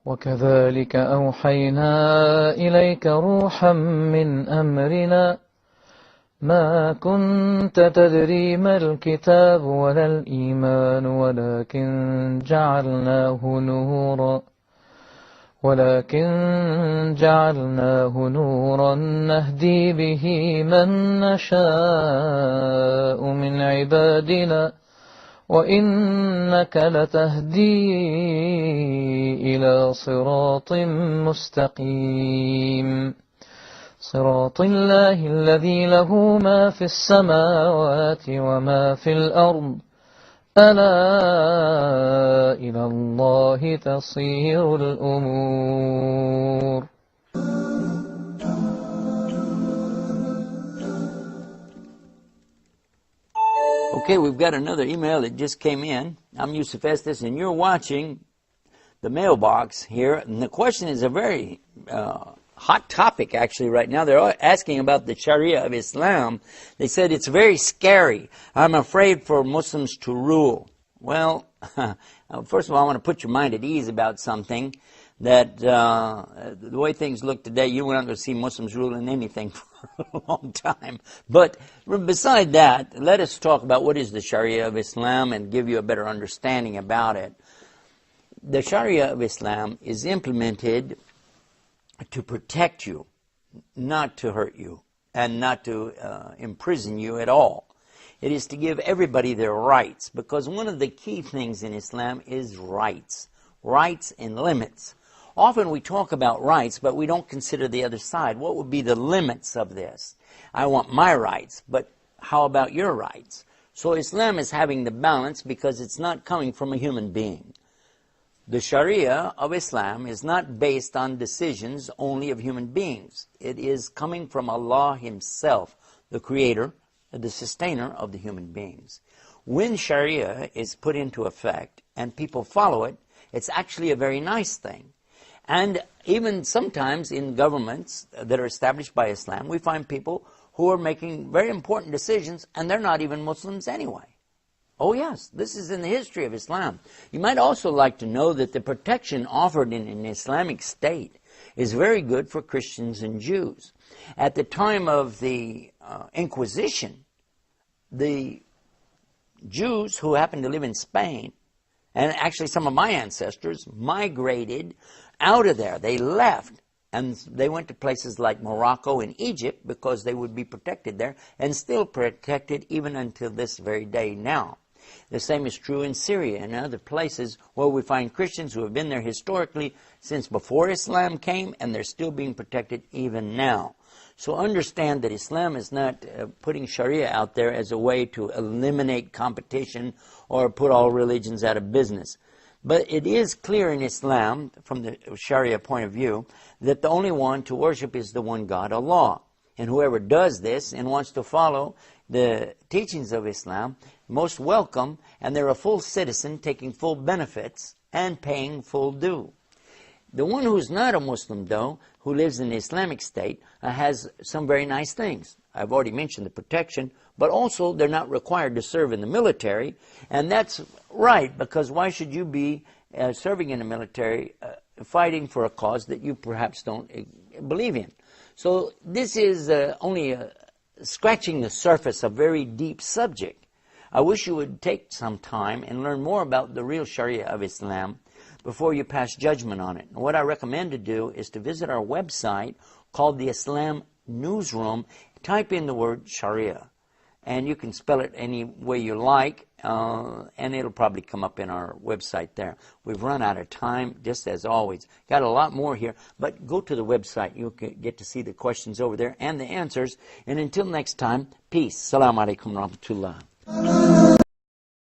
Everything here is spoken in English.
وكذلك أوحينا إليك روحا من أمرنا ما كنت تدري ما الكتاب ولا الإيمان ولكن جعلناه نورا نهدي به من نشاء من عبادنا وإنك لتهدي إلى صراط مستقيم صراط الله الذي له ما في السماوات وما في الأرض ألا إلى الله تصير الأمور. Okay, we've got another email that just came in. I'm Yusuf Estes, and you're watching the mailbox here. And the question is a very hot topic, actually, right now. They're asking about the Sharia of Islam. They said it's very scary. I'm afraid for Muslims to rule. Well, first of all, I want to put your mind at ease about something. That the way things look today, you're not going to see Muslims ruling anything for a long time. But beside that, let us talk about what is the Sharia of Islam and give you a better understanding about it. The Sharia of Islam is implemented to protect you, not to hurt you, and not to imprison you at all. It is to give everybody their rights, because one of the key things in Islam is rights and limits. Often we talk about rights, but we don't consider the other side. What would be the limits of this? I want my rights, but how about your rights? So Islam is having the balance because it's not coming from a human being. The Sharia of Islam is not based on decisions only of human beings. It is coming from Allah Himself, the Creator, the Sustainer of the human beings. When Sharia is put into effect and people follow it, it's actually a very nice thing. And even sometimes in governments that are established by Islam, we find people who are making very important decisions and they're not even Muslims anyway. Oh yes, this is in the history of Islam. You might also like to know that the protection offered in an Islamic state is very good for Christians and Jews. At the time of the Inquisition, the Jews who happened to live in Spain, and actually some of my ancestors, migrated out of there. They left, and they went to places like Morocco and Egypt because they would be protected there, and still protected even until this very day now. The same is true in Syria and other places where we find Christians who have been there historically since before Islam came, and they're still being protected even now. So understand that Islam is not putting Sharia out there as a way to eliminate competition or put all religions out of business. But it is clear in Islam, from the Sharia point of view, that the only one to worship is the one God, Allah. And whoever does this and wants to follow the teachings of Islam, most welcome, and they're a full citizen taking full benefits and paying full due. The one who's not a Muslim, though, who lives in the Islamic state, has some very nice things. I've already mentioned the protection, but also they're not required to serve in the military, and that's right, because why should you be serving in the military, fighting for a cause that you perhaps don't believe in? So this is only scratching the surface of a very deep subject. I wish you would take some time and learn more about the real Sharia of Islam before you pass judgment on it. And what I recommend to do is to visit our website called the Islam Newsroom. Type in the word Sharia, and you can spell it any way you like, and it'll probably come up in our website there. We've run out of time, just as always. Got a lot more here, but go to the website. You'll get to see the questions over there and the answers. And until next time, peace. Assalamu alaikum wa rahmatullah.